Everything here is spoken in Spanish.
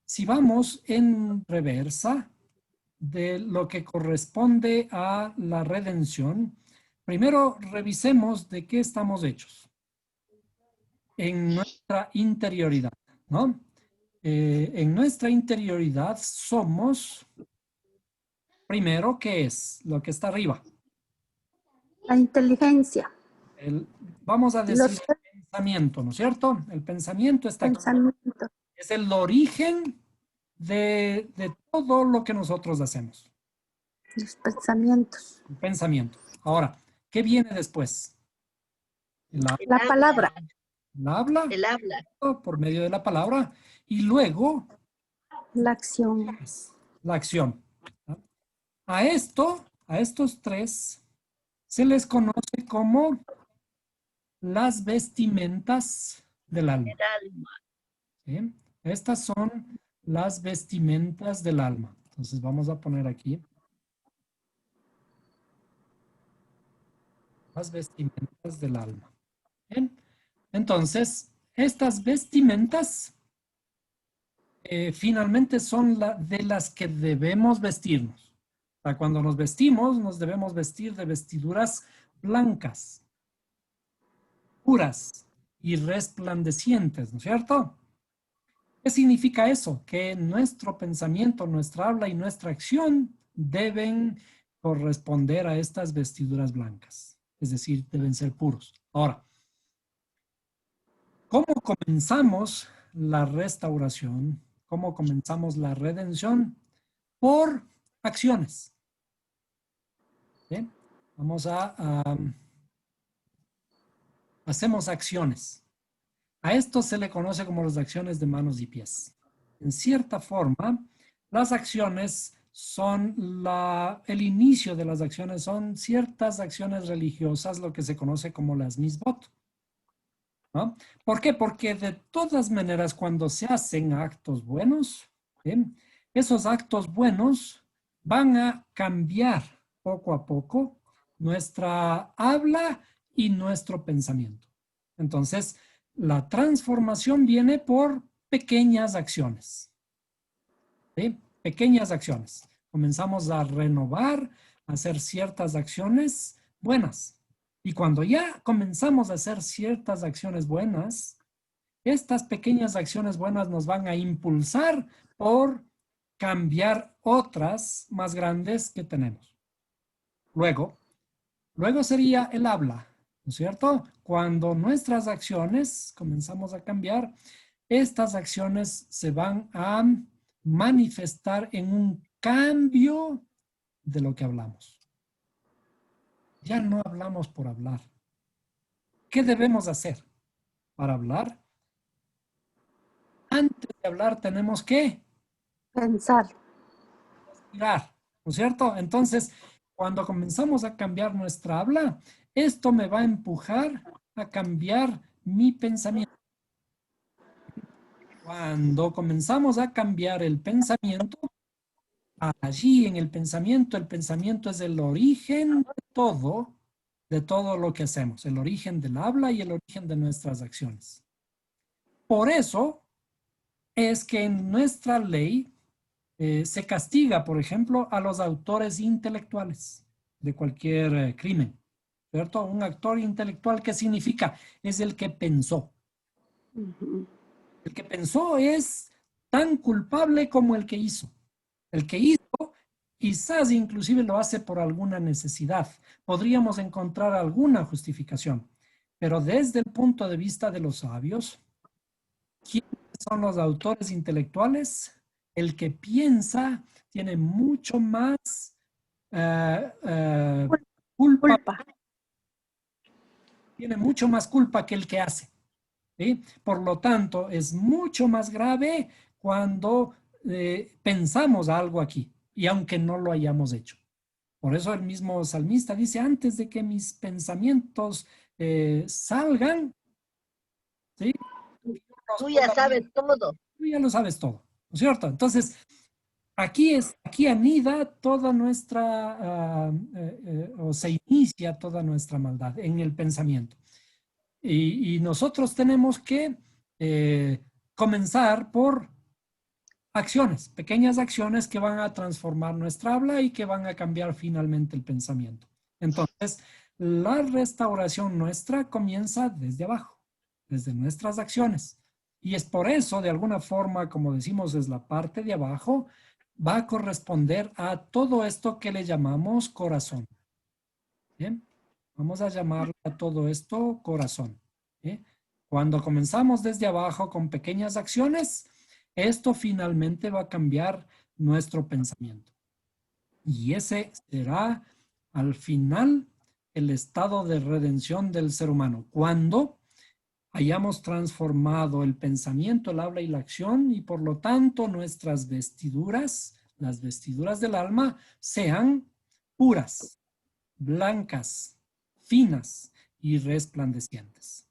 si vamos en reversa de lo que corresponde a la redención, primero revisemos de qué estamos hechos en nuestra interioridad, ¿no? En nuestra interioridad somos, primero, ¿qué es? Lo que está arriba. La inteligencia. Vamos a decir Los el pensamiento, ¿no es cierto? El pensamiento está aquí. pensamientos. Es el origen de todo lo que nosotros hacemos. Los pensamientos. El pensamiento. Ahora, ¿qué viene después? La palabra. El habla. El habla. Por medio de la palabra. Y luego, La acción. la acción. A estos tres, se les conoce como las vestimentas del alma. El alma. ¿Sí? Estas son las vestimentas del alma. Entonces vamos a poner aquí las vestimentas del alma. Bien. Entonces, estas vestimentas finalmente son de las que debemos vestirnos. O sea, cuando nos vestimos, nos debemos vestir de vestiduras blancas, puras y resplandecientes, ¿no es cierto? ¿Qué significa eso? Que nuestro pensamiento, nuestra habla y nuestra acción deben corresponder a estas vestiduras blancas. Es decir, deben ser puros. Ahora, ¿cómo comenzamos la restauración? ¿Cómo comenzamos la redención? Por acciones. ¿Bien? Hacemos acciones. A esto se le conoce como las acciones de manos y pies. En cierta forma, las acciones son el inicio de las acciones son ciertas acciones religiosas, lo que se conoce como las misbot, ¿no? ¿Por qué? Porque de todas maneras, cuando se hacen actos buenos, ¿bien? Esos actos buenos van a cambiar poco a poco nuestra habla y nuestro pensamiento. Entonces, la transformación viene por pequeñas acciones. ¿Sí? Pequeñas acciones. Comenzamos a renovar, a hacer ciertas acciones buenas. Y cuando ya comenzamos a hacer ciertas acciones buenas, estas pequeñas acciones buenas nos van a impulsar por cambiar otras más grandes que tenemos. Luego sería el habla, ¿no es cierto? Cuando nuestras acciones comenzamos a cambiar, estas acciones se van a manifestar en un cambio de lo que hablamos. Ya no hablamos por hablar. ¿Qué debemos hacer para hablar? Antes de hablar tenemos que Pensar. respirar, ¿no es cierto? Entonces, cuando comenzamos a cambiar nuestra habla, esto me va a empujar a cambiar mi pensamiento. Cuando comenzamos a cambiar el pensamiento, allí en el pensamiento es el origen de todo lo que hacemos, el origen del habla y el origen de nuestras acciones. Por eso es que en nuestra ley se castiga, por ejemplo, a los autores intelectuales de cualquier crimen, ¿cierto? Un actor intelectual, ¿qué significa? Es el que pensó. El que pensó es tan culpable como el que hizo. El que hizo, quizás inclusive lo hace por alguna necesidad. Podríamos encontrar alguna justificación. Pero desde el punto de vista de los sabios, ¿quiénes son los autores intelectuales? El que piensa tiene mucho más culpa, Culpa. tiene mucho más culpa que el que hace. ¿Sí? Por lo tanto, es mucho más grave cuando pensamos algo aquí, y aunque no lo hayamos hecho. Por eso el mismo salmista dice, antes de que mis pensamientos salgan, ¿sí? Tú ya sabes todo. Tú ya lo sabes todo, ¿no es cierto? Entonces, aquí anida toda nuestra, o se inicia toda nuestra maldad en el pensamiento. Y nosotros tenemos que comenzar por acciones, pequeñas acciones que van a transformar nuestra habla y que van a cambiar finalmente el pensamiento. Entonces, la restauración nuestra comienza desde abajo, desde nuestras acciones. Y es por eso, de alguna forma, como decimos, es la parte de abajo, va a corresponder a todo esto que le llamamos corazón. ¿Bien? Vamos a llamarle a todo esto corazón. ¿Bien? Cuando comenzamos desde abajo con pequeñas acciones, esto finalmente va a cambiar nuestro pensamiento. Y ese será al final el estado de redención del ser humano. Cuando hayamos transformado el pensamiento, el habla y la acción y por lo tanto nuestras vestiduras, las vestiduras del alma, sean puras, blancas, finas y resplandecientes.